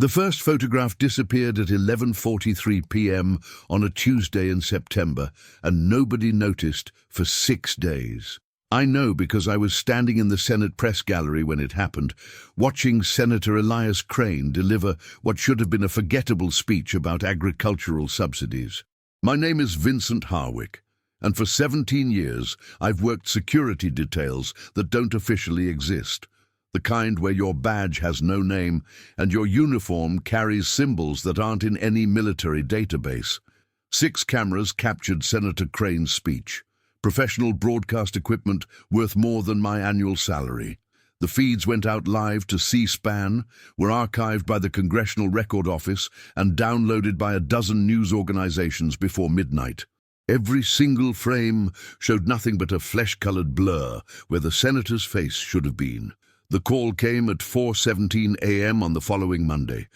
The first photograph disappeared at 11:43 p.m. on a Tuesday in September, and nobody noticed for 6 days. I know because I was standing in the Senate press gallery when it happened, watching Senator Elias Crane deliver what should have been a forgettable speech about agricultural subsidies. My name is Vincent Harwick, and for 17 years I've worked security details that don't officially exist. The kind where your badge has no name and your uniform carries symbols that aren't in any military database. 6 cameras captured Senator Crane's speech. Professional broadcast equipment worth more than my annual salary. The feeds went out live to C-SPAN, were archived by the Congressional Record Office and downloaded by a dozen news organizations before midnight. Every single frame showed nothing but a flesh-colored blur where the senator's face should have been. The call came at 4:17 a.m. on the following Monday.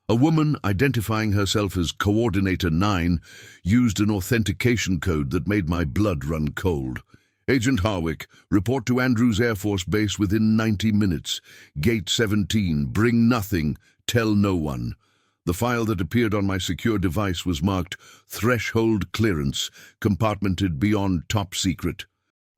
A woman identifying herself as Coordinator 9 used an authentication code that made my blood run cold. Agent Harwick, report to Andrews Air Force Base within 90 minutes. Gate 17, bring nothing, tell no one. The file that appeared on my secure device was marked Threshold Clearance, compartmented beyond Top Secret.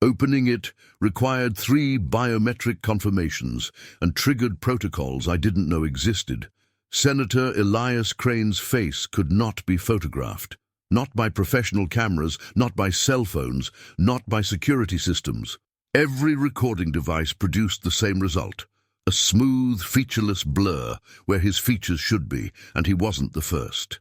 Opening it required 3 biometric confirmations and triggered protocols I didn't know existed. Senator Elias Crane's face could not be photographed. Not by professional cameras, not by cell phones, not by security systems. Every recording device produced the same result. A smooth, featureless blur where his features should be, and he wasn't the first.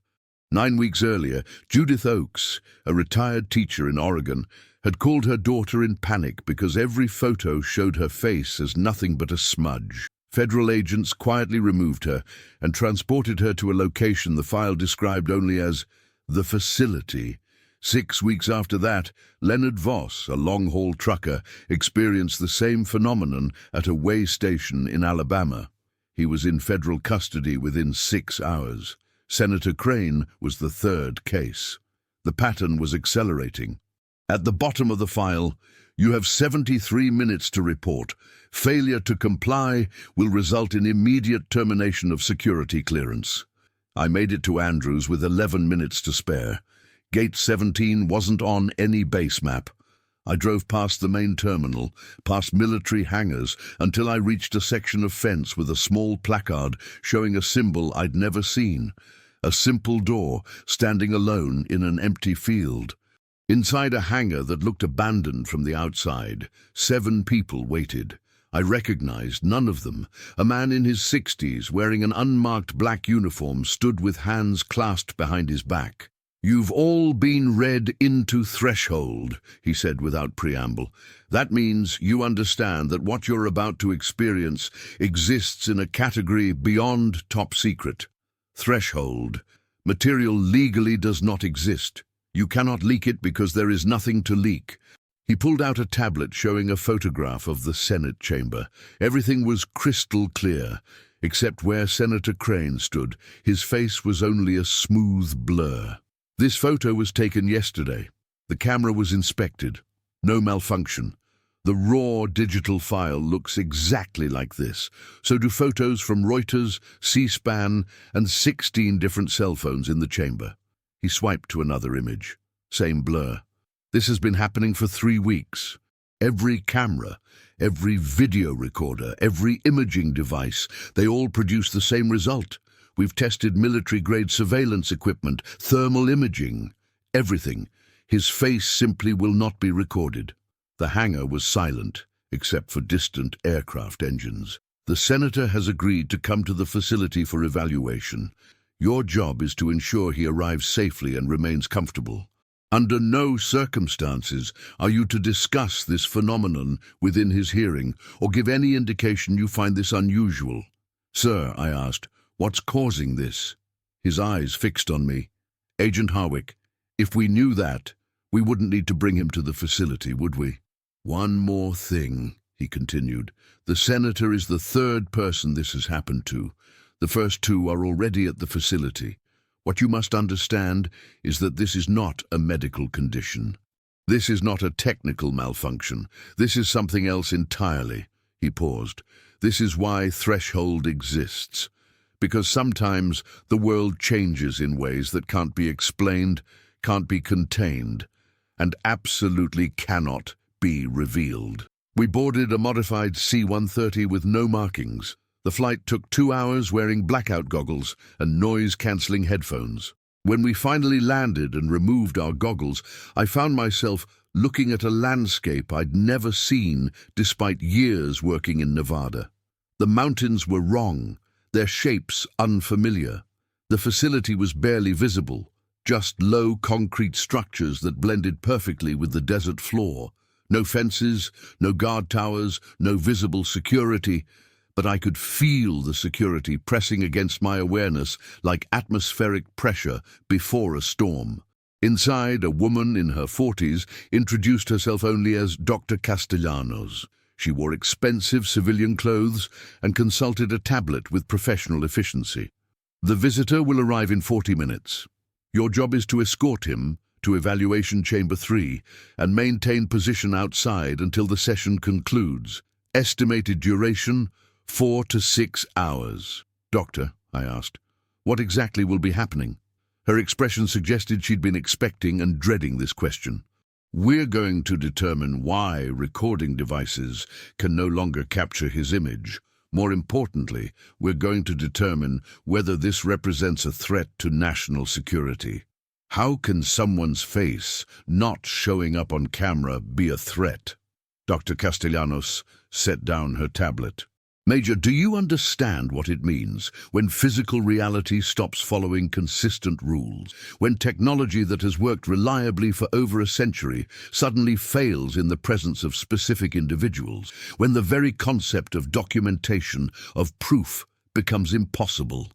9 weeks earlier, Judith Oakes, a retired teacher in Oregon, had called her daughter in panic because every photo showed her face as nothing but a smudge. Federal agents quietly removed her and transported her to a location the file described only as the facility. 6 weeks after that, Leonard Voss, a long-haul trucker, experienced the same phenomenon at a way station in Alabama. He was in federal custody within 6 hours. Senator Crane was the third case. The pattern was accelerating. At the bottom of the file, you have 73 minutes to report. Failure to comply will result in immediate termination of security clearance. I made it to Andrews with 11 minutes to spare. Gate 17 wasn't on any base map. I drove past the main terminal, past military hangars, until I reached a section of fence with a small placard showing a symbol I'd never seen. A simple door standing alone in an empty field. Inside a hangar that looked abandoned from the outside, 7 people waited. I recognized none of them. A man in his 60s, wearing an unmarked black uniform, stood with hands clasped behind his back. "You've all been read into threshold," he said without preamble. "That means you understand that what you're about to experience exists in a category beyond top secret. Threshold. Material legally does not exist. You cannot leak it because there is nothing to leak." He pulled out a tablet showing a photograph of the Senate chamber. Everything was crystal clear, except where Senator Crane stood. His face was only a smooth blur. This photo was taken yesterday. The camera was inspected. No malfunction. The raw digital file looks exactly like this. So do photos from Reuters, C-SPAN, and 16 different cell phones in the chamber. He swiped to another image. Same blur. This has been happening for 3 weeks. Every camera, every video recorder, every imaging device, they all produce the same result. We've tested military-grade surveillance equipment, thermal imaging, everything. His face simply will not be recorded. The hangar was silent, except for distant aircraft engines. The senator has agreed to come to the facility for evaluation. Your job is to ensure he arrives safely and remains comfortable. Under no circumstances are you to discuss this phenomenon within his hearing or give any indication you find this unusual. "Sir," I asked, "what's causing this?" His eyes fixed on me. "Agent Harwick, if we knew that, we wouldn't need to bring him to the facility, would we?" "One more thing," he continued. "The senator is the 3rd person this has happened to. The first 2 are already at the facility. What you must understand is that this is not a medical condition. This is not a technical malfunction. This is something else entirely." He paused. "This is why threshold exists. because sometimes the world changes in ways that can't be explained, can't be contained, and absolutely cannot be revealed. We boarded a modified C-130 with no markings. The flight took 2 hours wearing blackout goggles and noise-cancelling headphones. When we finally landed and removed our goggles, I found myself looking at a landscape I'd never seen despite years working in Nevada. The mountains were wrong, their shapes unfamiliar. The facility was barely visible, just low concrete structures that blended perfectly with the desert floor. No fences, no guard towers, no visible security, but I could feel the security pressing against my awareness like atmospheric pressure before a storm. Inside, a woman in her 40s introduced herself only as Dr. Castellanos. She wore expensive civilian clothes and consulted a tablet with professional efficiency. The visitor will arrive in 40 minutes. Your job is to escort him to evaluation chamber 3 and maintain position outside until the session concludes. Estimated duration, 4 to 6 hours. Doctor, I asked, what exactly will be happening? Her expression suggested she'd been expecting and dreading this question. We're going to determine why recording devices can no longer capture his image. More importantly, we're going to determine whether this represents a threat to national security. How can someone's face not showing up on camera be a threat? Dr. Castellanos set down her tablet. Major, do you understand what it means when physical reality stops following consistent rules? When technology that has worked reliably for over a century suddenly fails in the presence of specific individuals? When the very concept of documentation, of proof, becomes impossible?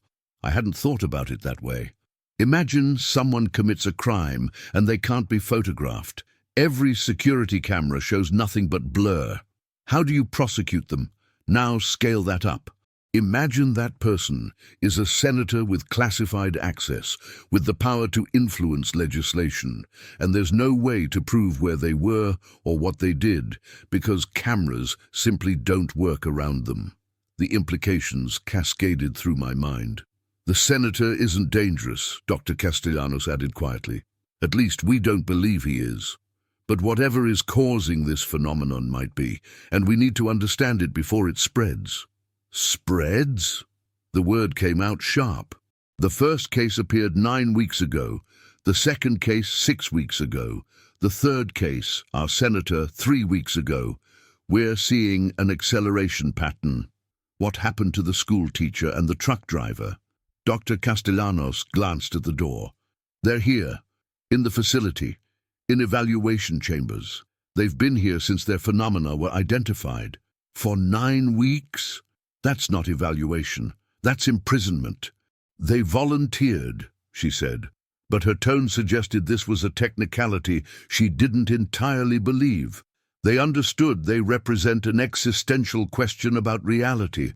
I hadn't thought about it that way. Imagine someone commits a crime and they can't be photographed. Every security camera shows nothing but blur. How do you prosecute them? Now scale that up. Imagine that person is a senator with classified access, with the power to influence legislation, and there's no way to prove where they were or what they did, because cameras simply don't work around them. The implications cascaded through my mind. The senator isn't dangerous, Dr. Castellanos added quietly. At least we don't believe he is. But whatever is causing this phenomenon might be, and we need to understand it before it spreads. Spreads? The word came out sharp. The first case appeared 9 weeks ago, the second case 6 weeks ago, the third case, our senator, 3 weeks ago. We're seeing an acceleration pattern. What happened to the school teacher and the truck driver? Dr. Castellanos glanced at the door. They're here, in the facility. In evaluation chambers. They've been here since their phenomena were identified. For 9 weeks? That's not evaluation. That's imprisonment. They volunteered, she said, but her tone suggested this was a technicality she didn't entirely believe. They understood they represent an existential question about reality,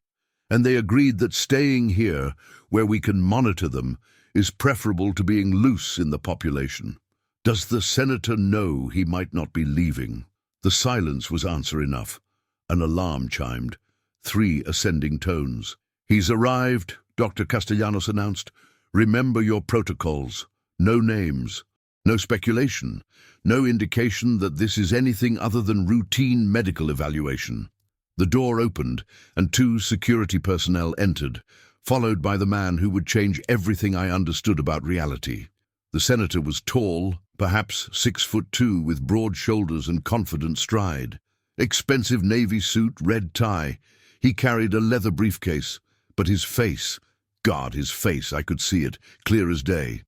and they agreed that staying here, where we can monitor them, is preferable to being loose in the population. Does the senator know he might not be leaving? The silence was answer enough. An alarm chimed. 3 ascending tones. He's arrived, Dr. Castellanos announced. Remember your protocols. No names. No speculation. No indication that this is anything other than routine medical evaluation. The door opened, and 2 security personnel entered, followed by the man who would change everything I understood about reality. The senator was tall, perhaps 6'2", with broad shoulders and confident stride. Expensive navy suit, red tie. He carried a leather briefcase, but his face, God, his face, I could see it, clear as day.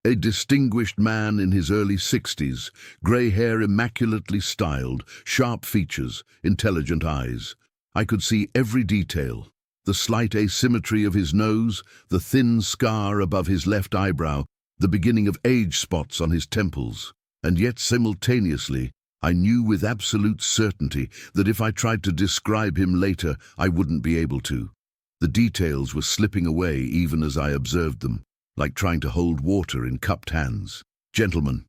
A distinguished man in his early 60s, grey hair immaculately styled, sharp features, intelligent eyes. I could see every detail. The slight asymmetry of his nose, the thin scar above his left eyebrow, the beginning of age spots on his temples. And yet simultaneously, I knew with absolute certainty that if I tried to describe him later, I wouldn't be able to. The details were slipping away even as I observed them, like trying to hold water in cupped hands. Gentlemen.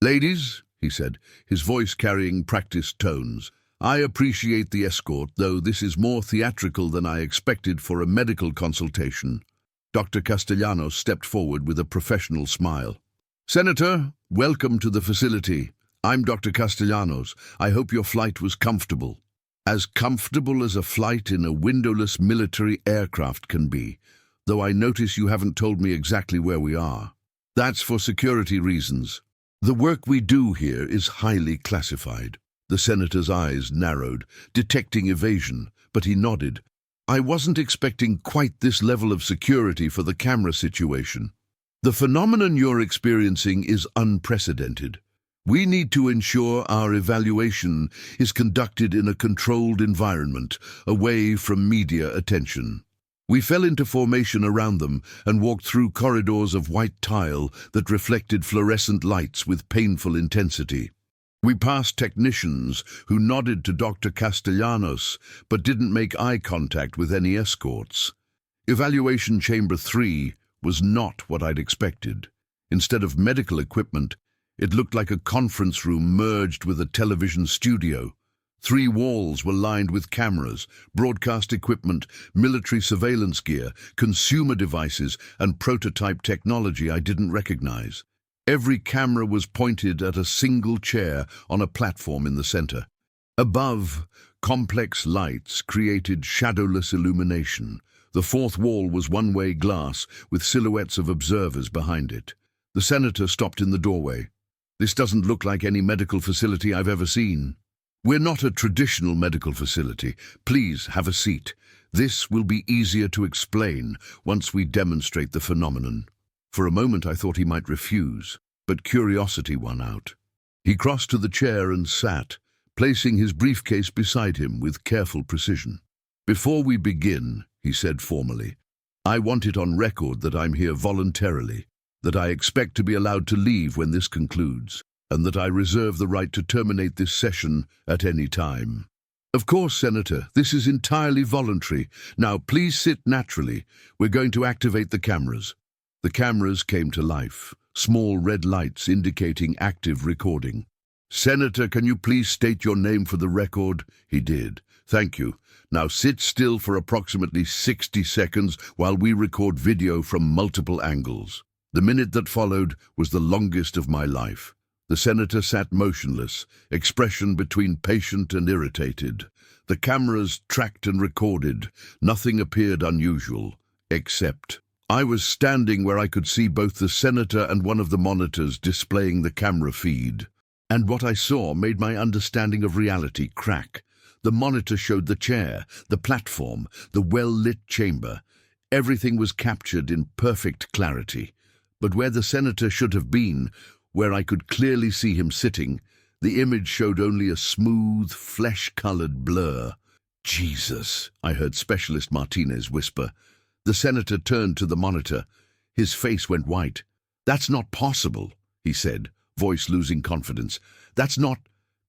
Ladies, he said, his voice carrying practiced tones. I appreciate the escort, though this is more theatrical than I expected for a medical consultation. Dr. Castellanos stepped forward with a professional smile. "Senator, welcome to the facility. I'm Dr. Castellanos. I hope your flight was comfortable. As comfortable as a flight in a windowless military aircraft can be, though I notice you haven't told me exactly where we are. That's for security reasons. The work we do here is highly classified." The senator's eyes narrowed, detecting evasion, but he nodded. "I wasn't expecting quite this level of security for the camera situation. The phenomenon you're experiencing is unprecedented. We need to ensure our evaluation is conducted in a controlled environment, away from media attention." We fell into formation around them and walked through corridors of white tile that reflected fluorescent lights with painful intensity. We passed technicians who nodded to Dr. Castellanos but didn't make eye contact with any escorts. Evaluation Chamber 3 was not what I'd expected. Instead of medical equipment, it looked like a conference room merged with a television studio. 3 walls were lined with cameras, broadcast equipment, military surveillance gear, consumer devices, and prototype technology I didn't recognize. Every camera was pointed at a single chair on a platform in the center. Above, complex lights created shadowless illumination. The 4th wall was one-way glass with silhouettes of observers behind it. The senator stopped in the doorway. "This doesn't look like any medical facility I've ever seen." "We're not a traditional medical facility. Please have a seat. This will be easier to explain once we demonstrate the phenomenon." For a moment I thought he might refuse, but curiosity won out. He crossed to the chair and sat, placing his briefcase beside him with careful precision. "Before we begin," he said formally, "I want it on record that I'm here voluntarily, that I expect to be allowed to leave when this concludes, and that I reserve the right to terminate this session at any time." "Of course, Senator, this is entirely voluntary. Now, please sit naturally. We're going to activate the cameras." The cameras came to life, small red lights indicating active recording. "Senator, can you please state your name for the record?" He did. "Thank you. Now sit still for approximately 60 seconds while we record video from multiple angles." The minute that followed was the longest of my life. The senator sat motionless, expression between patient and irritated. The cameras tracked and recorded. Nothing appeared unusual, except I was standing where I could see both the senator and one of the monitors displaying the camera feed. And what I saw made my understanding of reality crack. The monitor showed the chair, the platform, the well-lit chamber. Everything was captured in perfect clarity. But where the senator should have been, where I could clearly see him sitting, the image showed only a smooth, flesh-colored blur. "Jesus," I heard Specialist Martinez whisper. The senator turned to the monitor. His face went white. "That's not possible," he said, voice losing confidence. "That's not...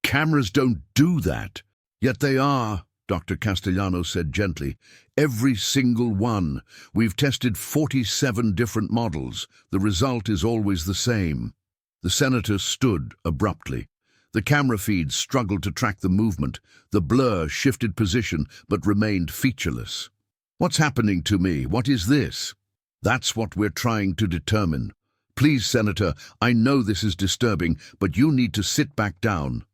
Cameras don't do that." "Yet they are," Dr. Castellanos said gently. "Every single one. We've tested 47 different models. The result is always the same." The senator stood abruptly. The camera feeds struggled to track the movement. The blur shifted position but remained featureless. "What's happening to me? What is this?" "That's what we're trying to determine. Please, Senator, I know this is disturbing, but you need to sit back down.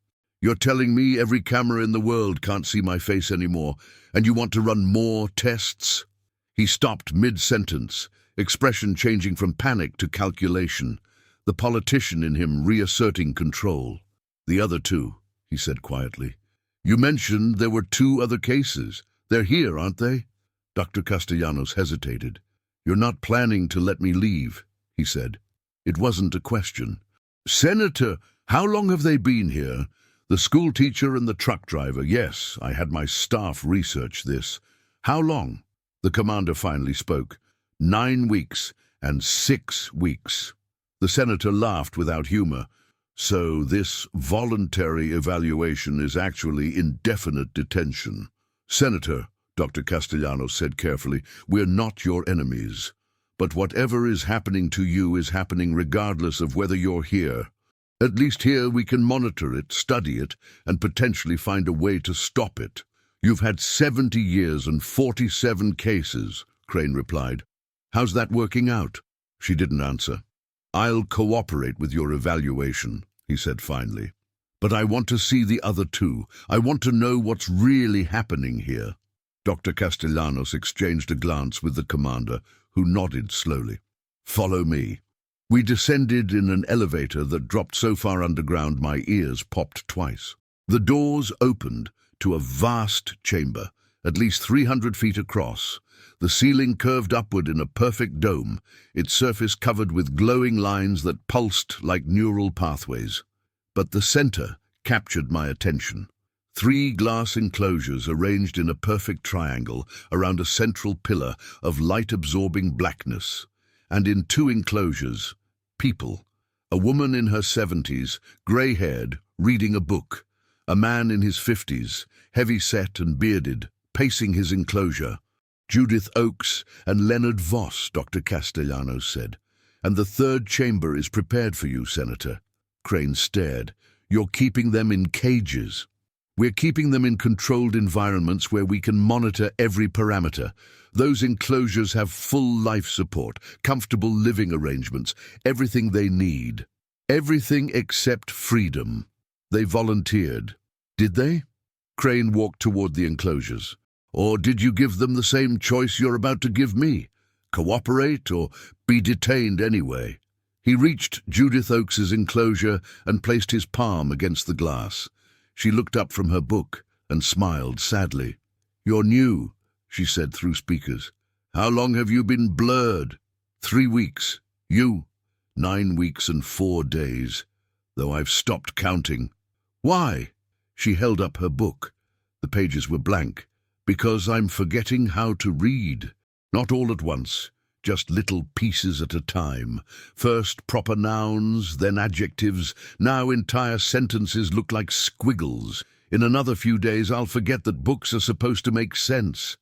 You're telling me every camera in the world can't see my face anymore, and you want to run more tests?" He stopped mid-sentence, expression changing from panic to calculation, the politician in him reasserting control. "The other 2, he said quietly. "You mentioned there were 2 other cases. They're here, aren't they?" Dr. Castellanos hesitated. "You're not planning to let me leave," he said. It wasn't a question. "Senator, how long have they been here?" "The school teacher and the truck driver. Yes, I had my staff research this." "How long?" The commander finally spoke. 9 weeks and 6 weeks. The senator laughed without humor. "So this voluntary evaluation is actually indefinite detention." "Senator," Dr. Castellanos said carefully, "we're not your enemies. But whatever is happening to you is happening regardless of whether you're here. At least here we can monitor it, study it, and potentially find a way to stop it." "You've had 70 years and 47 cases," Crane replied. How's that working out? She didn't answer. I'll cooperate with your evaluation, he said finally. But I want to see the other two. I want to know what's really happening here. Dr. Castellanos exchanged a glance with the commander, who nodded slowly. Follow me. We descended in an elevator that dropped so far underground my ears popped twice. The doors opened to a vast chamber, at least 300 feet across. The ceiling curved upward in a perfect dome, its surface covered with glowing lines that pulsed like neural pathways. But the center captured my attention. 3 glass enclosures arranged in a perfect triangle around a central pillar of light-absorbing blackness. And in 2 enclosures, people. A woman in her 70s, grey-haired, reading a book. A man in his 50s, heavy-set and bearded, pacing his enclosure. Judith Oakes and Leonard Voss, Dr. Castellanos said. And the 3rd chamber is prepared for you, Senator. Crane stared. You're keeping them in cages. We're keeping them in controlled environments where we can monitor every parameter. Those enclosures have full life support, comfortable living arrangements, everything they need. Everything except freedom. They volunteered. Did they? Crane walked toward the enclosures. Or did you give them the same choice you're about to give me? Cooperate or be detained anyway? He reached Judith Oakes's enclosure and placed his palm against the glass. She looked up from her book and smiled sadly. You're new, she said through speakers. How long have you been blurred? 3 weeks. You? 9 weeks and 4 days, though I've stopped counting. Why? She held up her book. The pages were blank. Because I'm forgetting how to read. Not all at once, just little pieces at a time. First proper nouns, then adjectives. Now entire sentences look like squiggles. In another few days I'll forget that books are supposed to make sense.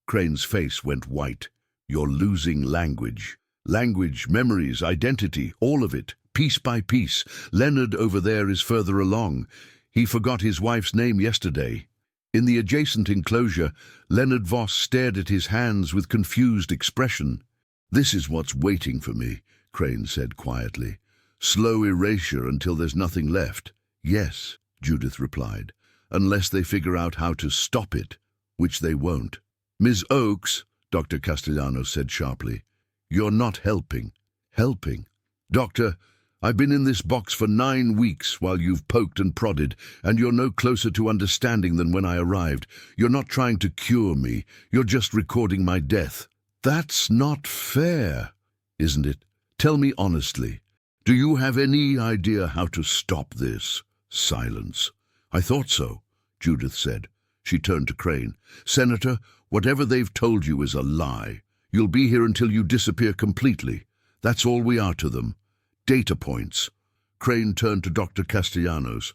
Crane's face went white. You're losing language. Language, memories, identity, all of it, piece by piece. Leonard over there is further along. He forgot his wife's name yesterday. In the adjacent enclosure, Leonard Voss stared at his hands with confused expression. This is what's waiting for me, Crane said quietly. Slow erasure until there's nothing left. Yes, Judith replied, unless they figure out how to stop it, which they won't. Ms. Oakes, Dr. Castellanos said sharply, you're not helping. Helping? Doctor, I've been in this box for 9 weeks while you've poked and prodded, and you're no closer to understanding than when I arrived. You're not trying to cure me. You're just recording my death. That's not fair, isn't it? Tell me honestly, do you have any idea how to stop this? Silence. I thought so, Judith said. She turned to Crane. Senator, whatever they've told you is a lie. You'll be here until you disappear completely. That's all we are to them. Data points. Crane turned to Dr. Castellanos.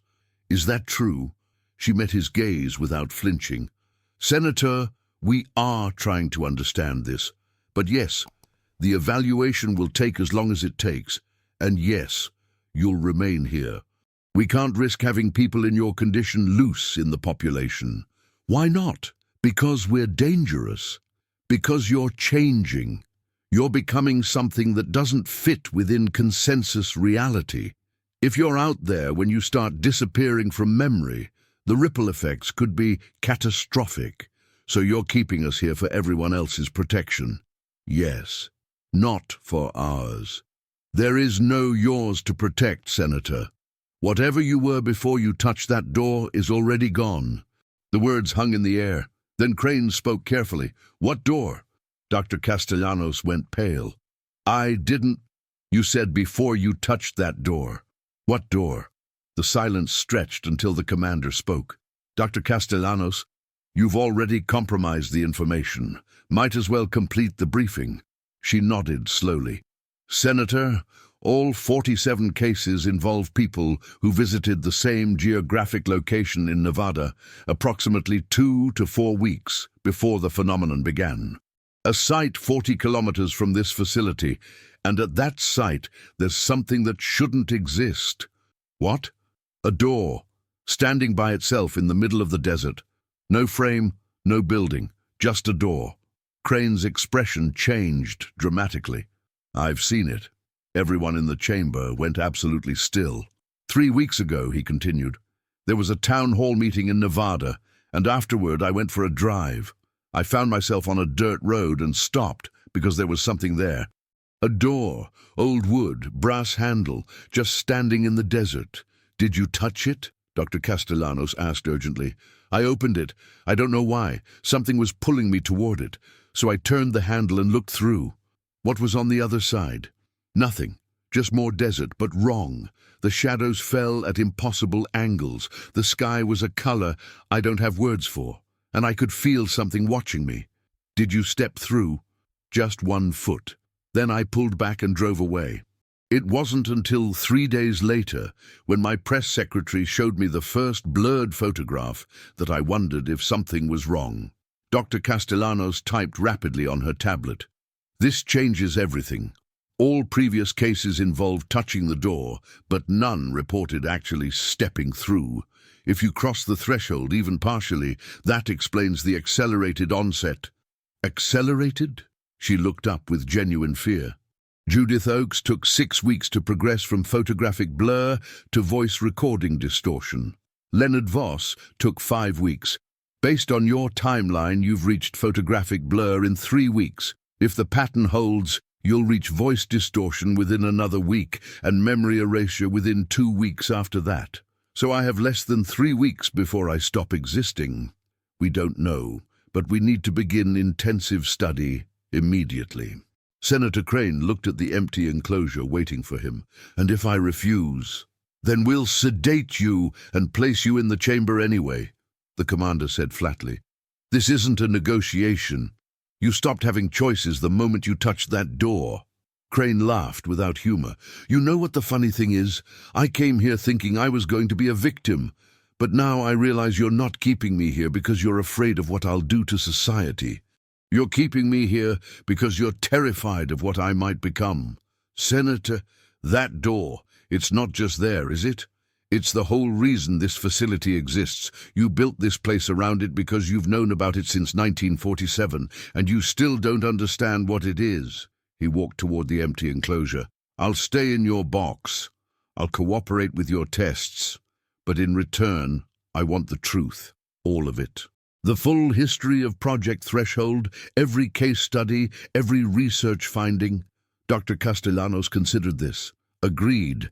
Is that true? She met his gaze without flinching. Senator, we are trying to understand this. But yes, the evaluation will take as long as it takes. And yes, you'll remain here. We can't risk having people in your condition loose in the population. Why not? Because we're dangerous. Because you're changing. You're becoming something that doesn't fit within consensus reality. If you're out there when you start disappearing from memory, the ripple effects could be catastrophic. So you're keeping us here for everyone else's protection. Yes, not for ours. There is no yours to protect, Senator. Whatever you were before you touched that door is already gone. The words hung in the air. Then Crane spoke carefully. What door? Dr. Castellanos went pale. I didn't. You said before you touched that door. What door? The silence stretched until the commander spoke. Dr. Castellanos, you've already compromised the information. Might as well complete the briefing. She nodded slowly. Senator, all 47 cases involve people who visited the same geographic location in Nevada approximately 2 to 4 weeks before the phenomenon began. A site 40 kilometers from this facility, and at that site there's something that shouldn't exist. What? A door, standing by itself in the middle of the desert. No frame, no building, just a door. Crane's expression changed dramatically. "I've seen it." Everyone in the chamber went absolutely still. "3 weeks ago," he continued, "there was a town hall meeting in Nevada, and afterward I went for a drive. I found myself on a dirt road and stopped because there was something there. A door, old wood, brass handle, just standing in the desert. Did you touch it?" Dr. Castellanos asked urgently. "I opened it. I don't know why. Something was pulling me toward it. So I turned the handle and looked through. What was on the other side? Nothing. Just more desert, but wrong. The shadows fell at impossible angles. The sky was a color I don't have words for, and I could feel something watching me. Did you step through?" "Just 1 foot. Then I pulled back and drove away." It wasn't until 3 days later, when my press secretary showed me the first blurred photograph, that I wondered if something was wrong. Dr. Castellanos typed rapidly on her tablet. "This changes everything. All previous cases involved touching the door, but none reported actually stepping through. If you cross the threshold, even partially, that explains the accelerated onset." "Accelerated?" She looked up with genuine fear. "Judith Oakes took 6 weeks to progress from photographic blur to voice recording distortion. Leonard Voss took 5 weeks. Based on your timeline, you've reached photographic blur in 3 weeks. If the pattern holds, you'll reach voice distortion within another week and memory erasure within 2 weeks after that. So I have less than 3 weeks before I stop existing. We don't know, but we need to begin intensive study immediately." Senator Crane looked at the empty enclosure waiting for him. "And if I refuse?" "Then we'll sedate you and place you in the chamber anyway," the commander said flatly. "This isn't a negotiation. You stopped having choices the moment you touched that door." Crane laughed without humor. "You know what the funny thing is? I came here thinking I was going to be a victim. But now I realize you're not keeping me here because you're afraid of what I'll do to society. You're keeping me here because you're terrified of what I might become. Senator, that door, it's not just there, is it? It's the whole reason this facility exists. You built this place around it because you've known about it since 1947, and you still don't understand what it is." He walked toward the empty enclosure. "I'll stay in your box. I'll cooperate with your tests. But in return, I want the truth. All of it. The full history of Project Threshold, every case study, every research finding." Dr. Castellanos considered this. "Agreed.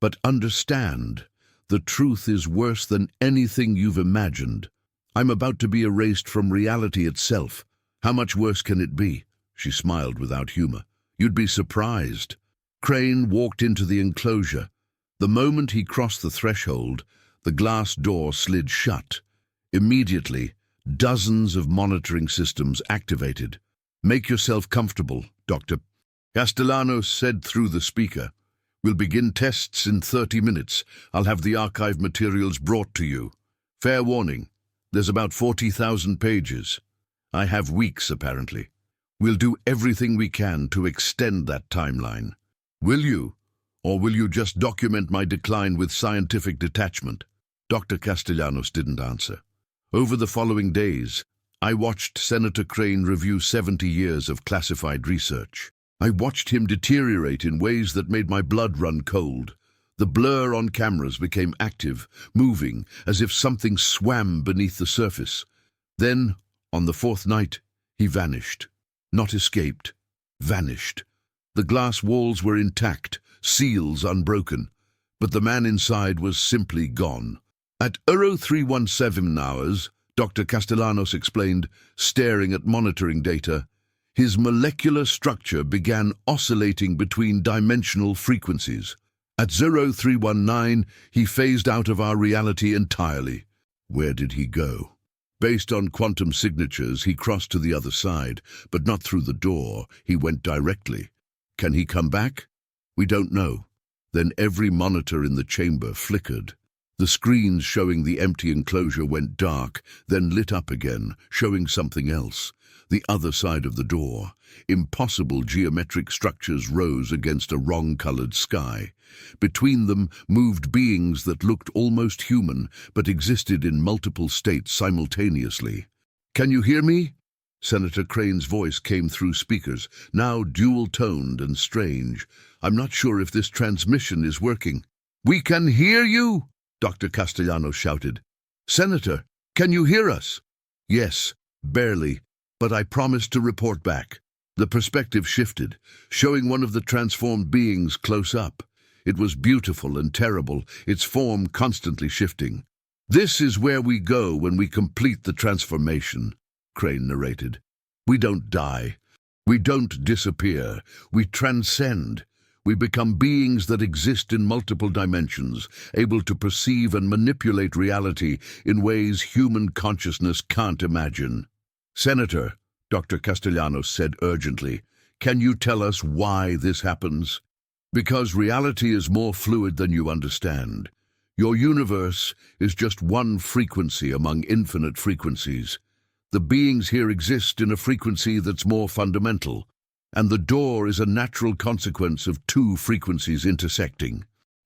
But understand, the truth is worse than anything you've imagined. I'm about to be erased from reality itself. How much worse can it be?" She smiled without humor. "You'd be surprised." Crane walked into the enclosure. The moment he crossed the threshold, the glass door slid shut. Immediately, dozens of monitoring systems activated. "Make yourself comfortable, Dr. Castellanos said through the speaker. "We'll begin tests in 30 minutes. I'll have the archive materials brought to you. Fair warning, there's about 40,000 pages. I have weeks, apparently. We'll do everything we can to extend that timeline. Will you? Or will you just document my decline with scientific detachment?" Dr. Castellanos didn't answer. Over the following days, I watched Senator Crane review 70 years of classified research. I watched him deteriorate in ways that made my blood run cold. The blur on cameras became active, moving, as if something swam beneath the surface. Then, on the 4th night, he vanished. Not escaped, vanished. The glass walls were intact, seals unbroken, but the man inside was simply gone. At 0317 hours, Dr. Castellanos explained, staring at monitoring data, his molecular structure began oscillating between dimensional frequencies. At 0319, he phased out of our reality entirely. Where did he go? Based on quantum signatures, he crossed to the other side, but not through the door. He went directly. Can he come back? We don't know. Then every monitor in the chamber flickered. The screens showing the empty enclosure went dark, then lit up again, showing something else. The other side of the door. Impossible geometric structures rose against a wrong-colored sky. Between them moved beings that looked almost human, but existed in multiple states simultaneously. "Can you hear me?" Senator Crane's voice came through speakers, now dual-toned and strange. "I'm not sure if this transmission is working." "We can hear you!" Dr. Castellanos shouted. "Senator, can you hear us?" "Yes, barely, but I promised to report back." The perspective shifted, showing one of the transformed beings close up. It was beautiful and terrible, its form constantly shifting. "This is where we go when we complete the transformation," Crane narrated. "We don't die. We don't disappear. We transcend. We become beings that exist in multiple dimensions, able to perceive and manipulate reality in ways human consciousness can't imagine." "Senator," Dr. Castellanos said urgently, "can you tell us why this happens?" "Because reality is more fluid than you understand. Your universe is just one frequency among infinite frequencies. The beings here exist in a frequency that's more fundamental, and the door is a natural consequence of two frequencies intersecting."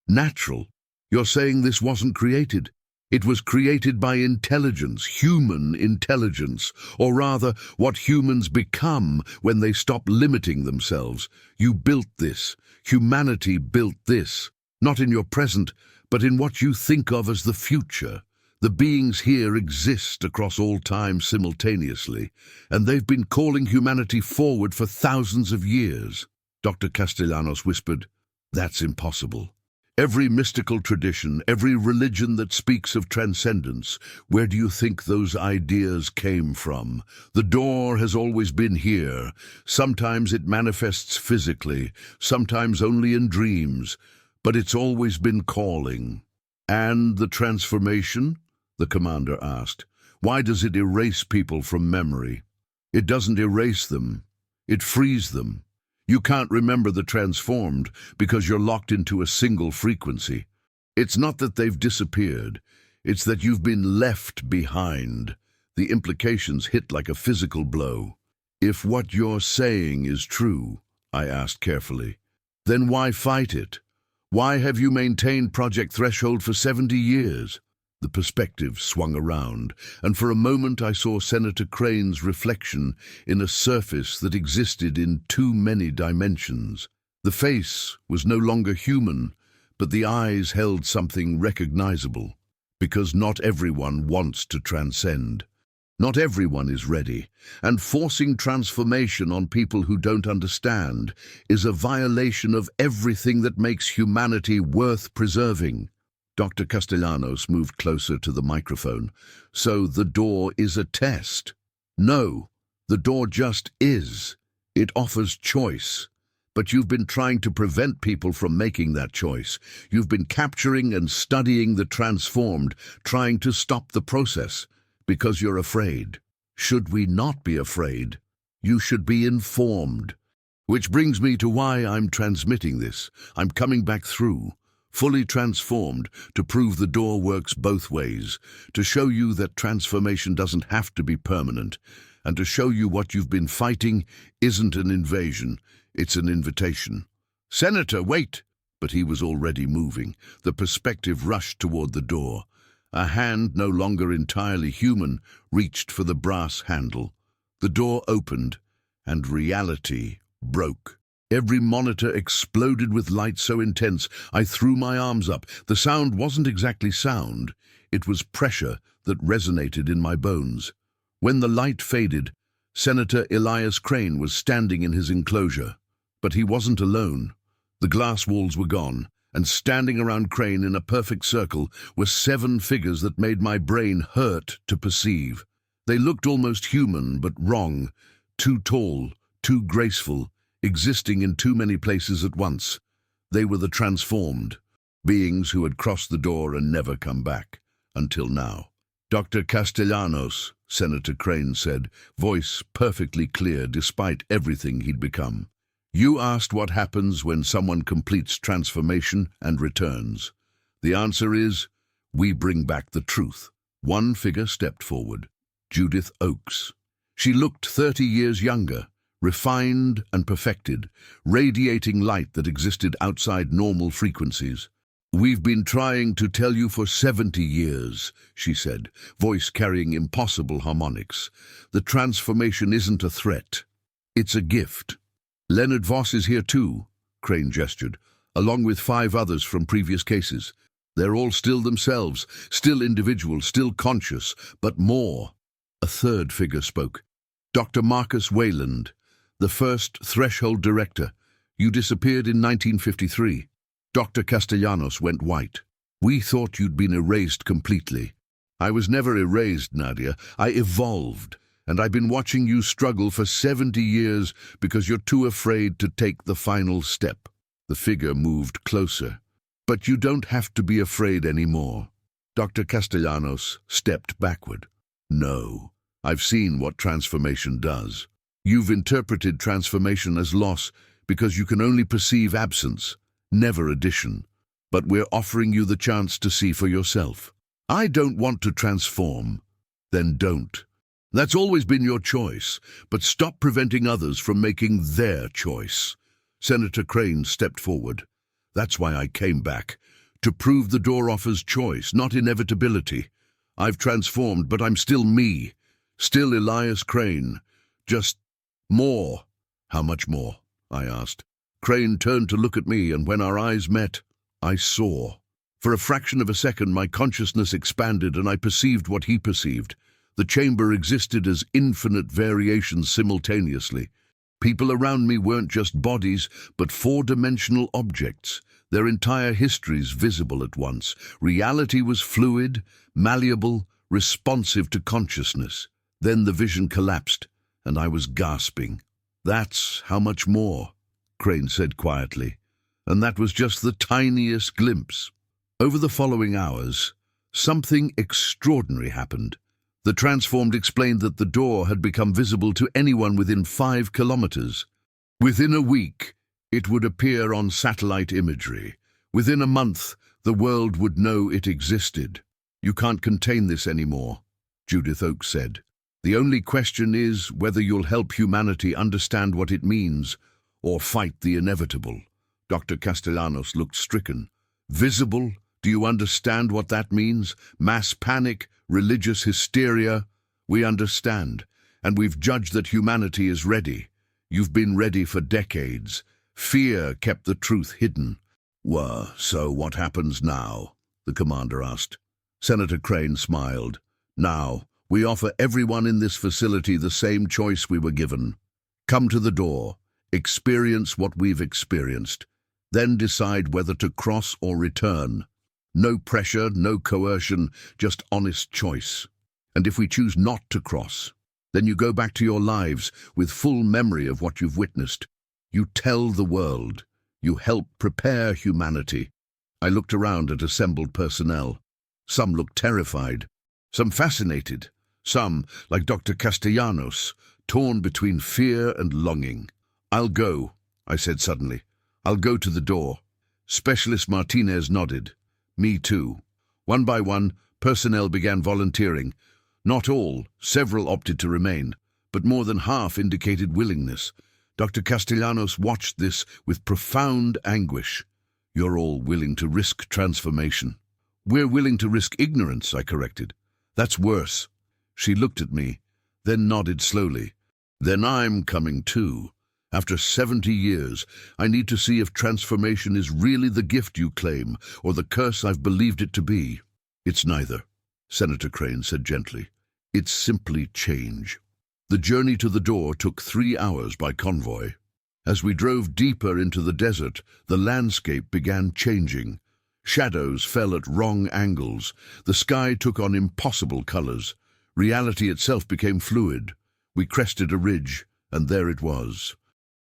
"Natural? You're saying this wasn't created? It was created by intelligence, human intelligence, or rather, what humans become when they stop limiting themselves. You built this. Humanity built this. Not in your present, but in what you think of as the future. The beings here exist across all time simultaneously, and they've been calling humanity forward for thousands of years." Dr. Castellanos whispered, "That's impossible. Every mystical tradition, every religion that speaks of transcendence, where do you think those ideas came from? The door has always been here. Sometimes it manifests physically, sometimes only in dreams, but it's always been calling." "And the transformation?" the commander asked. "Why does it erase people from memory?" "It doesn't erase them. It frees them. You can't remember the transformed because you're locked into a single frequency. It's not that they've disappeared. It's that you've been left behind." The implications hit like a physical blow. "If what you're saying is true," I asked carefully, "then why fight it? Why have you maintained Project Threshold for 70 years? The perspective swung around, and for a moment I saw Senator Crane's reflection in a surface that existed in too many dimensions. The face was no longer human, but the eyes held something recognizable, because not everyone wants to transcend. Not everyone is ready, and forcing transformation on people who don't understand is a violation of everything that makes humanity worth preserving. Dr. Castellanos moved closer to the microphone. "So the door is a test?" "No, the door just is. It offers choice. But you've been trying to prevent people from making that choice. You've been capturing and studying the transformed, trying to stop the process, because you're afraid. Should we not be afraid? You should be informed. Which brings me to why I'm transmitting this. I'm coming back through, fully transformed, to prove the door works both ways, to show you that transformation doesn't have to be permanent, and to show you what you've been fighting isn't an invasion, it's an invitation." "Senator, wait!" But he was already moving. The perspective rushed toward the door. A hand, no longer entirely human, reached for the brass handle. The door opened, and reality broke. Every monitor exploded with light so intense I threw my arms up. The sound wasn't exactly sound. It was pressure that resonated in my bones. When the light faded, Senator Elias Crane was standing in his enclosure. But he wasn't alone. The glass walls were gone, and standing around Crane in a perfect circle were 7 figures that made my brain hurt to perceive. They looked almost human, but wrong, too tall, too graceful, existing in too many places at once. They were the transformed, beings who had crossed the door and never come back, until now. "Dr. Castellanos," Senator Crane said, voice perfectly clear despite everything he'd become. "You asked what happens when someone completes transformation and returns. The answer is, we bring back the truth." One figure stepped forward, Judith Oakes. She looked 30 years younger, refined and perfected, radiating light that existed outside normal frequencies. "We've been trying to tell you for 70 years, she said, voice carrying impossible harmonics. The transformation isn't a threat. It's a gift. Leonard Voss is here too, Crane gestured, along with 5 others from previous cases. They're all still themselves, still individuals, still conscious, but more. A third figure spoke. Dr. Marcus Wayland, the first Threshold director. You disappeared in 1953. Dr. Castellanos went white. We thought you'd been erased completely. I was never erased, Nadia. I evolved, and I've been watching you struggle for 70 years because you're too afraid to take the final step. The figure moved closer. But you don't have to be afraid anymore. Dr. Castellanos stepped backward. No, I've seen what transformation does. You've interpreted transformation as loss because you can only perceive absence, never addition. But we're offering you the chance to see for yourself. I don't want to transform. Then don't. That's always been your choice, but stop preventing others from making their choice. Senator Crane stepped forward. That's why I came back, to prove the door offers choice, not inevitability. I've transformed, but I'm still me, still Elias Crane, just more. How much more? I asked. Crane turned to look at me, and when our eyes met, I saw. For a fraction of a second, my consciousness expanded, and I perceived what he perceived. The chamber existed as infinite variations simultaneously. People around me weren't just bodies, but 4-dimensional objects, their entire histories visible at once. Reality was fluid, malleable, responsive to consciousness. Then the vision collapsed, and I was gasping. That's how much more, Crane said quietly, and that was just the tiniest glimpse. Over the following hours, something extraordinary happened. The transformed explained that the door had become visible to anyone within 5 kilometers. Within a week, it would appear on satellite imagery. Within a month, the world would know it existed. You can't contain this anymore, Judith Oakes said. The only question is whether you'll help humanity understand what it means, or fight the inevitable. Dr. Castellanos looked stricken. Visible? Do you understand what that means? Mass panic? Religious hysteria? We understand, and we've judged that humanity is ready. You've been ready for decades. Fear kept the truth hidden. So what happens now? The commander asked. Senator Crane smiled. Now, we offer everyone in this facility the same choice we were given. Come to the door, experience what we've experienced, then decide whether to cross or return. No pressure, no coercion, just honest choice. And if we choose not to cross, then you go back to your lives with full memory of what you've witnessed. You tell the world. You help prepare humanity. I looked around at assembled personnel. Some looked terrified, some fascinated, some, like Dr. Castellanos, torn between fear and longing. I'll go, I said suddenly. I'll go to the door. Specialist Martinez nodded. Me too. One by one, personnel began volunteering. Not all, several opted to remain, but more than half indicated willingness. Dr. Castellanos watched this with profound anguish. You're all willing to risk transformation. We're willing to risk ignorance, I corrected. That's worse. She looked at me, then nodded slowly. Then I'm coming too. After 70 years, I need to see if transformation is really the gift you claim, or the curse I've believed it to be. It's neither, Senator Crane said gently. It's simply change. The journey to the door took 3 hours by convoy. As we drove deeper into the desert, the landscape began changing. Shadows fell at wrong angles. The sky took on impossible colors. Reality itself became fluid. We crested a ridge, and there it was.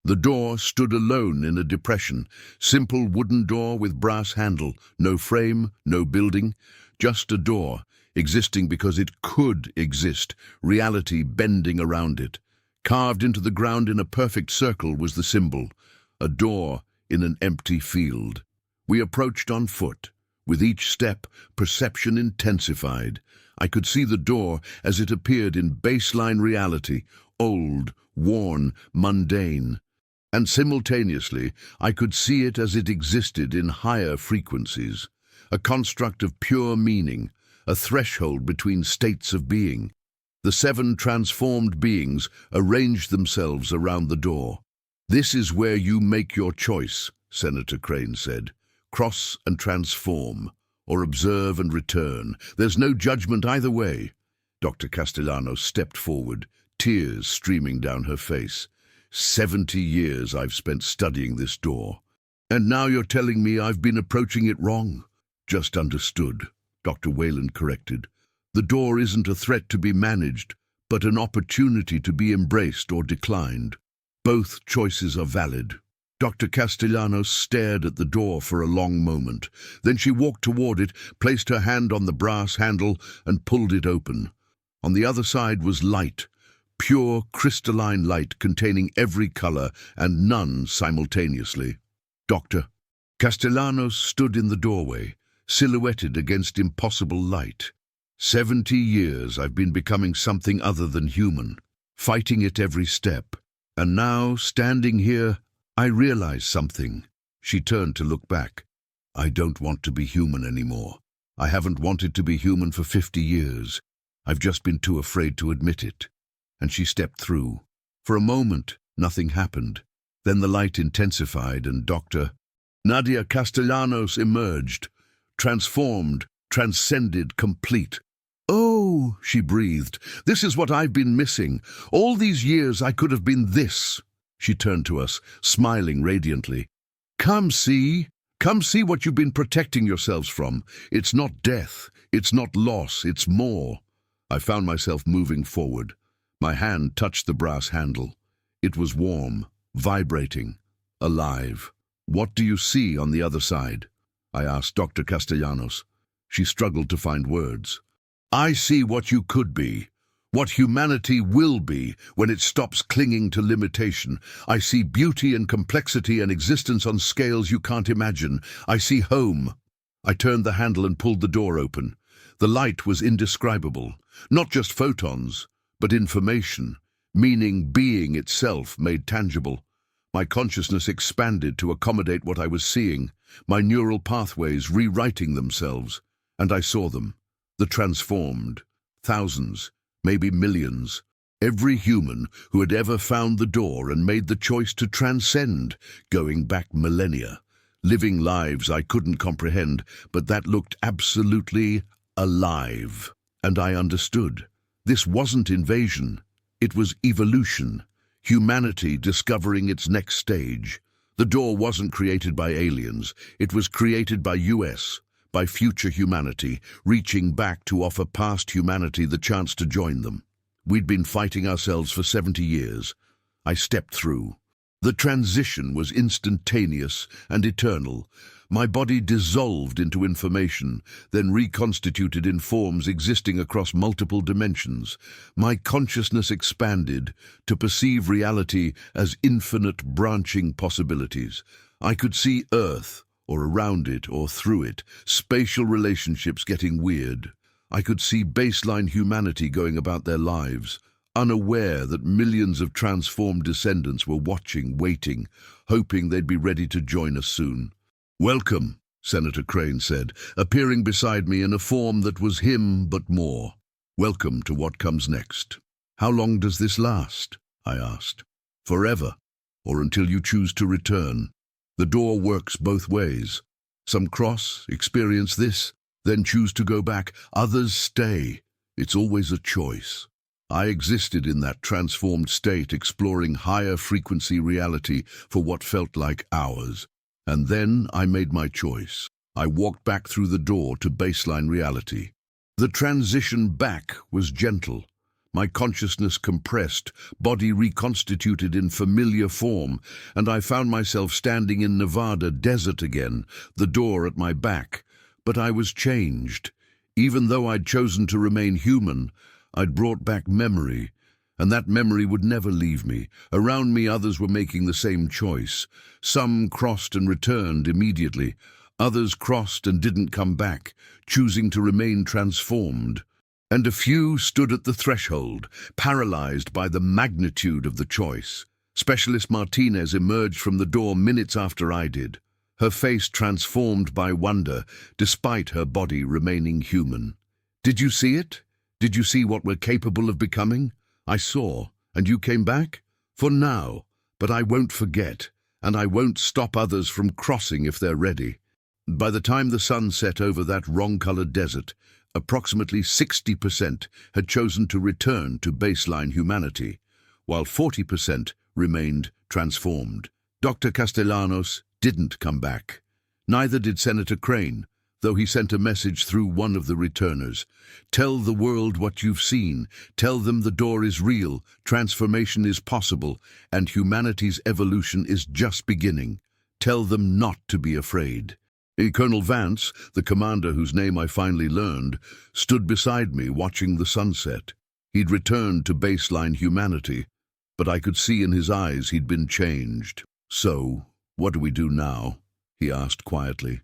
The door stood alone in a depression, simple wooden door with brass handle, no frame, no building, just a door, existing because it could exist, reality bending around it. Carved into the ground in a perfect circle was the symbol, a door in an empty field. We approached on foot. With each step, perception intensified. I could see the door as it appeared in baseline reality, old, worn, mundane. And simultaneously, I could see it as it existed in higher frequencies. a construct of pure meaning, a threshold between states of being. The 7 transformed beings arranged themselves around the door. "This is where you make your choice," Senator Crane said. "Cross and transform, or observe and return. There's no judgment either way." Dr. Castellanos stepped forward, tears streaming down her face. 70 years I've spent studying this door. And now you're telling me I've been approaching it wrong? Just understood, Dr. Wayland corrected. The door isn't a threat to be managed, but an opportunity to be embraced or declined. Both choices are valid. Dr. Castellanos stared at the door for a long moment. Then she walked toward it, placed her hand on the brass handle, and pulled it open. On the other side was light, pure crystalline light containing every color and none simultaneously. Dr. Castellanos stood in the doorway, silhouetted against impossible light. 70 years I've been becoming something other than human, fighting it every step. And now, standing here, I realize something. She turned to look back. I don't want to be human anymore. I haven't wanted to be human for 50 years. I've just been too afraid to admit it. And she stepped through. For a moment, nothing happened. Then the light intensified and Dr. Nadia Castellanos emerged, transformed, transcended, complete. "Oh," she breathed, "this is what I've been missing. All these years I could have been this." She turned to us, smiling radiantly. Come see what you've been protecting yourselves from. It's not death, it's not loss, it's more." I found myself moving forward. My hand touched the brass handle. It was warm, vibrating, alive. "What do you see on the other side?" I asked Dr. Castellanos. She struggled to find words. "I see what you could be, what humanity will be when it stops clinging to limitation. I see beauty and complexity and existence on scales you can't imagine. I see home." I turned the handle and pulled the door open. The light was indescribable, not just photons, but information, meaning, being itself made tangible. My consciousness expanded to accommodate what I was seeing, my neural pathways rewriting themselves, and I saw them. The transformed, thousands, maybe millions, every human who had ever found the door and made the choice to transcend, going back millennia, living lives I couldn't comprehend, but that looked absolutely alive. And I understood. This wasn't invasion, it was evolution, humanity discovering its next stage. The door wasn't created by aliens, it was created by us, by future humanity, reaching back to offer past humanity the chance to join them. We'd been fighting ourselves for 70 years. I stepped through. The transition was instantaneous and eternal. My body dissolved into information, then reconstituted in forms existing across multiple dimensions. My consciousness expanded to perceive reality as infinite branching possibilities. I could see Earth, or around it, or through it, spatial relationships getting weird. I could see baseline humanity going about their lives, unaware that millions of transformed descendants were watching, waiting, hoping they'd be ready to join us soon. "Welcome," Senator Crane said, appearing beside me in a form that was him but more. "Welcome to what comes next." "How long does this last?" I asked. "Forever, or until you choose to return. The door works both ways. Some cross, experience this, then choose to go back. Others stay. It's always a choice." I existed in that transformed state, exploring higher frequency reality for what felt like hours. And then I made my choice. I walked back through the door to baseline reality. The transition back was gentle. My consciousness compressed, body reconstituted in familiar form, and I found myself standing in Nevada desert again, the door at my back. But I was changed. Even though I'd chosen to remain human, I'd brought back memory, and that memory would never leave me. Around me others were making the same choice. Some crossed and returned immediately. Others crossed and didn't come back, choosing to remain transformed. And a few stood at the threshold, paralyzed by the magnitude of the choice. Specialist Martinez emerged from the door minutes after I did. her face transformed by wonder, despite her body remaining human. "Did you see it? Did you see what we're capable of becoming? I saw, and you came back? For now, but I won't forget, and I won't stop others from crossing if they're ready." By the time the sun set over that wrong-colored desert, approximately 60% had chosen to return to baseline humanity, while 40% remained transformed. Dr. Castellanos didn't come back. Neither did Senator Crane, though he sent a message through one of the returners. "Tell the world what you've seen. Tell them the door is real, transformation is possible, and humanity's evolution is just beginning. Tell them not to be afraid." Colonel Vance, the commander whose name I finally learned, stood beside me watching the sunset. He'd returned to baseline humanity, but I could see in his eyes he'd been changed. "So, what do we do now?" he asked quietly.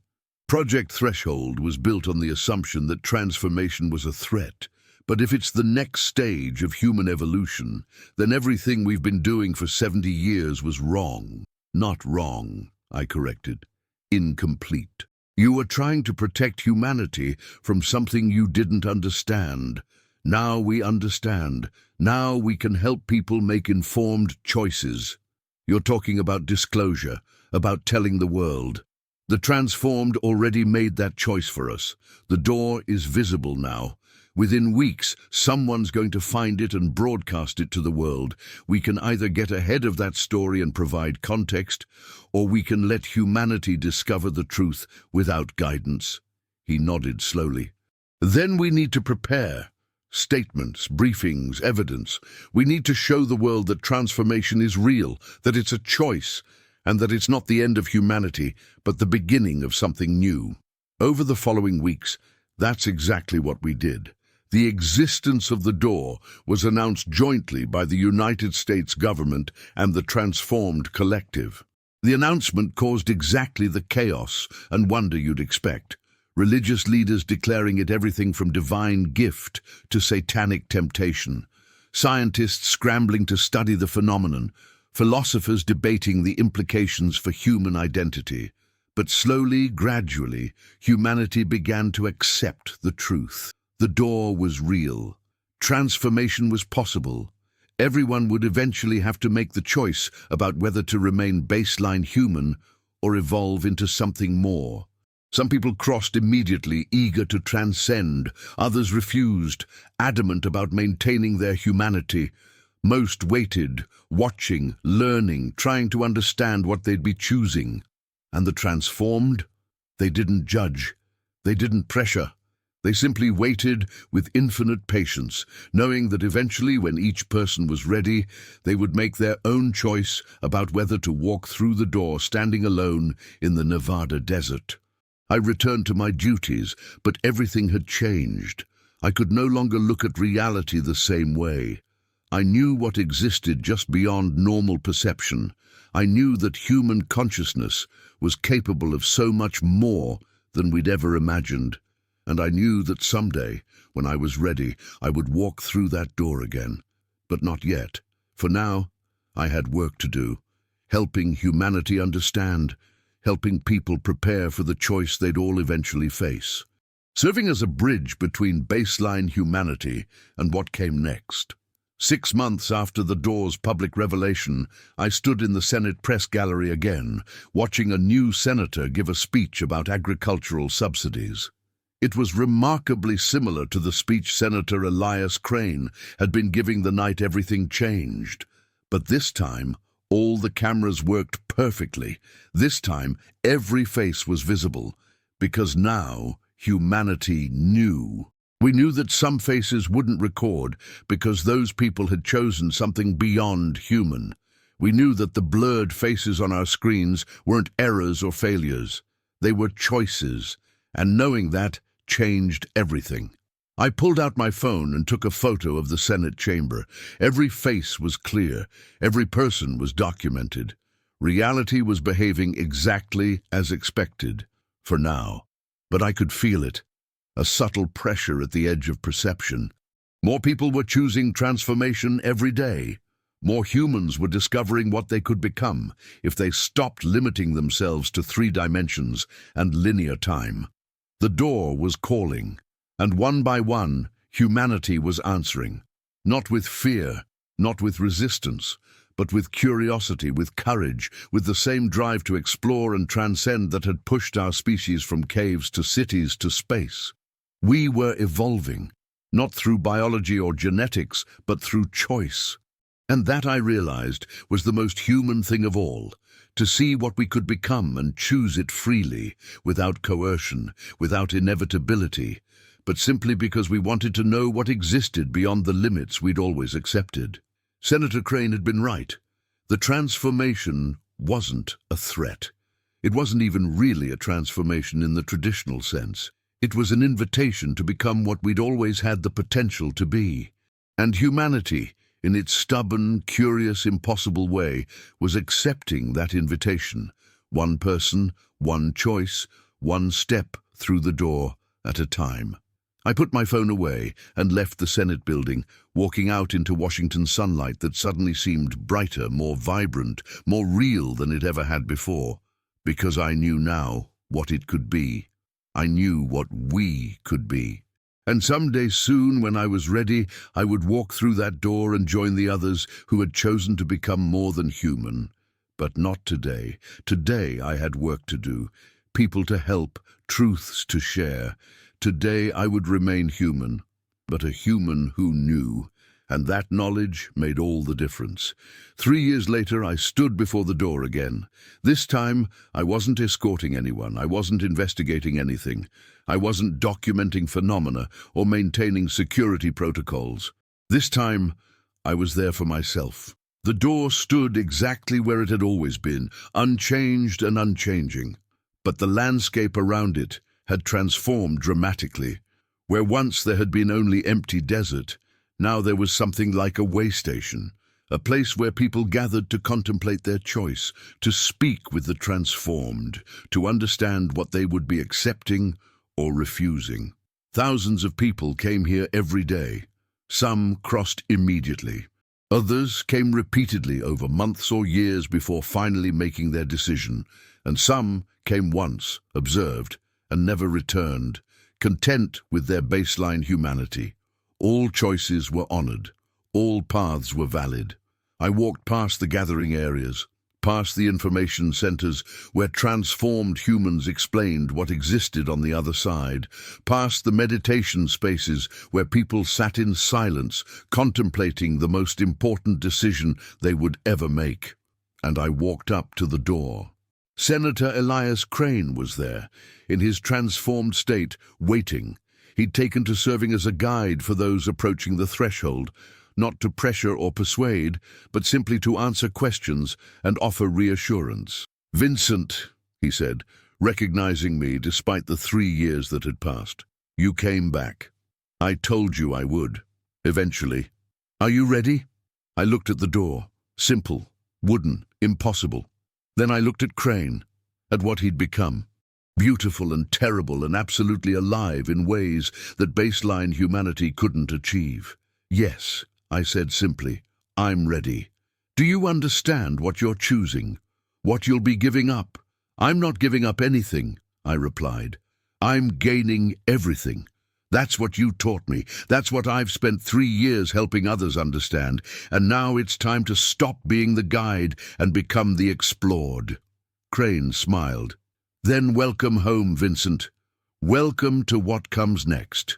Project Threshold was built on the assumption that transformation was a threat, but if it's the next stage of human evolution, then everything we've been doing for 70 years was wrong. "Not wrong," I corrected. "Incomplete. You were trying to protect humanity from something you didn't understand. Now we understand. Now we can help people make informed choices." "You're talking about disclosure, about telling the world. The transformed already made that choice for us. The door is visible now. Within weeks, someone's going to find it and broadcast it to the world. We can either get ahead of that story and provide context, or we can let humanity discover the truth without guidance." He nodded slowly. "Then we need to prepare. Statements, briefings, evidence. We need to show the world that transformation is real, that it's a choice, and that it's not the end of humanity, but the beginning of something new." Over the following weeks, that's exactly what we did. The existence of the door was announced jointly by the United States government and the Transformed Collective. The announcement caused exactly the chaos and wonder you'd expect. Religious leaders declaring it everything from divine gift to satanic temptation. Scientists scrambling to study the phenomenon. Philosophers debating the implications for human identity. But slowly, gradually, humanity began to accept the truth. The door was real. Transformation was possible. Everyone would eventually have to make the choice about whether to remain baseline human or evolve into something more. Some people crossed immediately, eager to transcend. Others refused, adamant about maintaining their humanity. Most waited, watching, learning, trying to understand what they'd be choosing. And the transformed? They didn't judge. They didn't pressure. They simply waited with infinite patience, knowing that eventually, when each person was ready, they would make their own choice about whether to walk through the door standing alone in the Nevada desert. I returned to my duties, but everything had changed. I could no longer look at reality the same way. I knew what existed just beyond normal perception. I knew that human consciousness was capable of so much more than we'd ever imagined. And I knew that someday, when I was ready, I would walk through that door again. But not yet. For now, I had work to do. Helping humanity understand. Helping people prepare for the choice they'd all eventually face. Serving as a bridge between baseline humanity and what came next. 6 months after the door's public revelation, I stood in the Senate press gallery again, watching a new senator give a speech about agricultural subsidies. It was remarkably similar to the speech Senator Elias Crane had been giving the night everything changed. But this time, all the cameras worked perfectly. This time, every face was visible, because now humanity knew. We knew that some faces wouldn't record because those people had chosen something beyond human. We knew that the blurred faces on our screens weren't errors or failures. They were choices, and knowing that changed everything. I pulled out my phone and took a photo of the Senate chamber. Every face was clear. Every person was documented. Reality was behaving exactly as expected, for now. But I could feel it. A subtle pressure at the edge of perception. More people were choosing transformation every day. More humans were discovering what they could become if they stopped limiting themselves to 3 dimensions and linear time. The door was calling, and one by one, humanity was answering. Not with fear, not with resistance, but with curiosity, with courage, with the same drive to explore and transcend that had pushed our species from caves to cities to space. We were evolving, not through biology or genetics, but through choice. And that, I realized, was the most human thing of all, to see what we could become and choose it freely, without coercion, without inevitability, but simply because we wanted to know what existed beyond the limits we'd always accepted. Senator Crane had been right. The transformation wasn't a threat. It wasn't even really a transformation in the traditional sense. It was an invitation to become what we'd always had the potential to be. And humanity, in its stubborn, curious, impossible way, was accepting that invitation. One person, one choice, one step through the door at a time. I put my phone away and left the Senate building, walking out into Washington sunlight that suddenly seemed brighter, more vibrant, more real than it ever had before, because I knew now what it could be. I knew what we could be. And someday soon, when I was ready, I would walk through that door and join the others who had chosen to become more than human. But not today. Today I had work to do, people to help, truths to share. Today I would remain human, but a human who knew, and that knowledge made all the difference. 3 years later, I stood before the door again. This time, I wasn't escorting anyone. I wasn't investigating anything. I wasn't documenting phenomena or maintaining security protocols. This time, I was there for myself. The door stood exactly where it had always been, unchanged and unchanging. But the landscape around it had transformed dramatically. Where once there had been only empty desert, now there was something like a way station, a place where people gathered to contemplate their choice, to speak with the transformed, to understand what they would be accepting or refusing. Thousands of people came here every day. Some crossed immediately. Others came repeatedly over months or years before finally making their decision, and some came once, observed, and never returned, content with their baseline humanity. All choices were honored. All paths were valid. I walked past the gathering areas, past the information centers where transformed humans explained what existed on the other side, past the meditation spaces where people sat in silence, contemplating the most important decision they would ever make. And I walked up to the door. Senator Elias Crane was there, in his transformed state, waiting. He'd taken to serving as a guide for those approaching the threshold, not to pressure or persuade, but simply to answer questions and offer reassurance. "Vincent," he said, recognizing me despite the 3 years that had passed. "You came back. I told you I would. Eventually. Are you ready?" I looked at the door. Simple, wooden, impossible. Then I looked at Crane, at what he'd become. Beautiful and terrible and absolutely alive in ways that baseline humanity couldn't achieve. "Yes," I said simply, "I'm ready. Do you understand what you're choosing? What you'll be giving up?" "I'm not giving up anything," I replied. "I'm gaining everything. That's what you taught me. That's what I've spent 3 years helping others understand. And now it's time to stop being the guide and become the explored." Crane smiled. "Then welcome home, Vincent. Welcome to what comes next."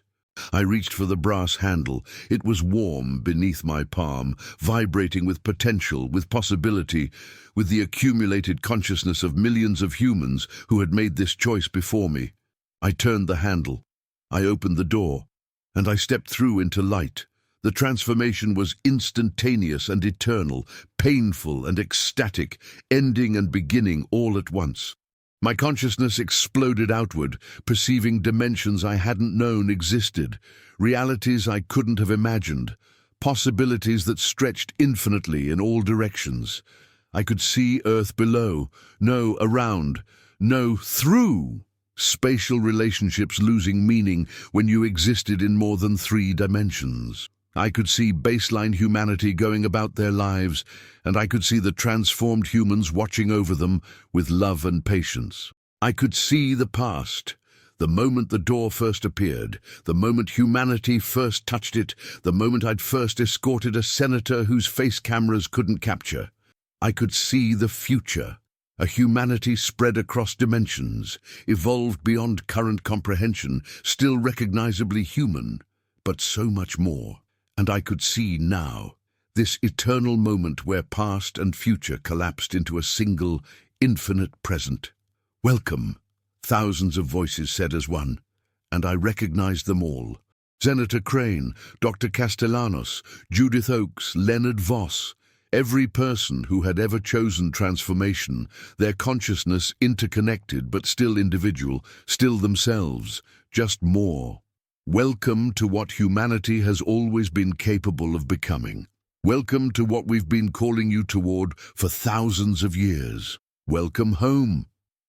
I reached for the brass handle. It was warm beneath my palm, vibrating with potential, with possibility, with the accumulated consciousness of millions of humans who had made this choice before me. I turned the handle. I opened the door, and I stepped through into light. The transformation was instantaneous and eternal, painful and ecstatic, ending and beginning all at once. My consciousness exploded outward, perceiving dimensions I hadn't known existed, realities I couldn't have imagined, possibilities that stretched infinitely in all directions. I could see Earth below, know around, know through. Spatial relationships losing meaning when you existed in more than 3 dimensions. I could see baseline humanity going about their lives, and I could see the transformed humans watching over them with love and patience. I could see the past, the moment the door first appeared, the moment humanity first touched it, the moment I'd first escorted a senator whose face cameras couldn't capture. I could see the future, a humanity spread across dimensions, evolved beyond current comprehension, still recognizably human, but so much more. And I could see now, this eternal moment where past and future collapsed into a single, infinite present. Welcome, thousands of voices said as one, and I recognized them all. Senator Crane, Dr. Castellanos, Judith Oakes, Leonard Voss, every person who had ever chosen transformation, their consciousness interconnected but still individual, still themselves, just more. Welcome to what humanity has always been capable of becoming. Welcome to what we've been calling you toward for thousands of years. Welcome home.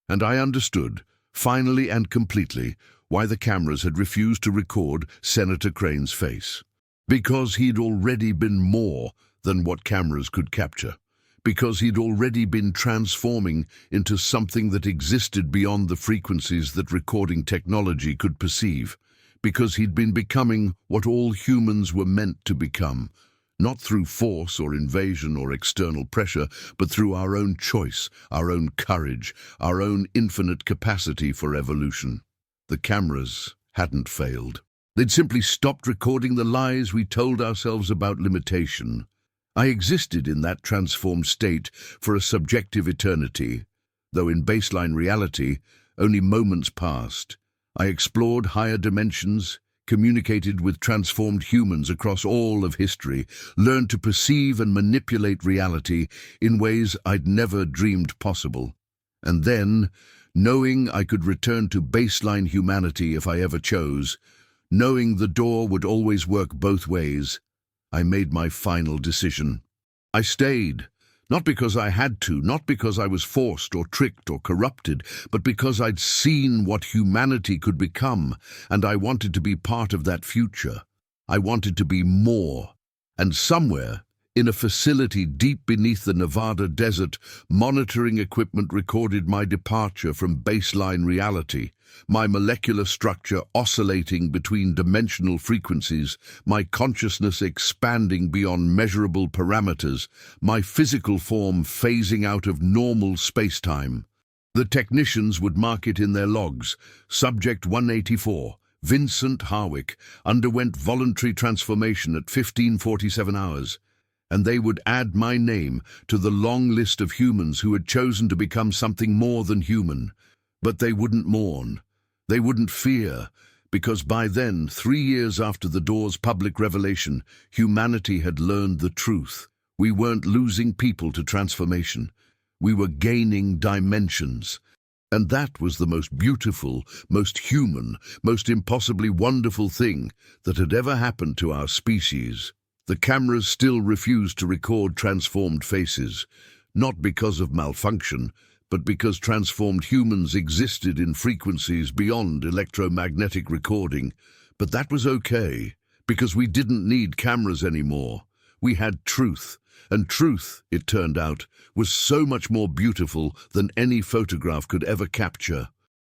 And I understood, finally and completely, why the cameras had refused to record Senator Crane's face. Because he'd already been more than what cameras could capture. Because he'd already been transforming into something that existed beyond the frequencies that recording technology could perceive. Because he'd been becoming what all humans were meant to become, not through force or invasion or external pressure, but through our own choice, our own courage, our own infinite capacity for evolution. The cameras hadn't failed. They'd simply stopped recording the lies we told ourselves about limitation. I existed in that transformed state for a subjective eternity, though in baseline reality, only moments passed. I explored higher dimensions, communicated with transformed humans across all of history, learned to perceive and manipulate reality in ways I'd never dreamed possible. And then, knowing I could return to baseline humanity if I ever chose, knowing the door would always work both ways, I made my final decision. I stayed. Not because I had to, not because I was forced or tricked or corrupted, but because I'd seen what humanity could become, and I wanted to be part of that future. I wanted to be more. And somewhere, in a facility deep beneath the Nevada desert, monitoring equipment recorded my departure from baseline reality, my molecular structure oscillating between dimensional frequencies, my consciousness expanding beyond measurable parameters, my physical form phasing out of normal space-time. The technicians would mark it in their logs. Subject 184, Vincent Harwick, underwent voluntary transformation at 15:47 hours. And they would add my name to the long list of humans who had chosen to become something more than human. But they wouldn't mourn. They wouldn't fear, because by then, 3 years after the door's public revelation, humanity had learned the truth. We weren't losing people to transformation. We were gaining dimensions. And that was the most beautiful, most human, most impossibly wonderful thing that had ever happened to our species. The cameras still refused to record transformed faces, not because of malfunction, but because transformed humans existed in frequencies beyond electromagnetic recording. But that was okay, because we didn't need cameras anymore. We had truth, and truth, it turned out, was so much more beautiful than any photograph could ever capture.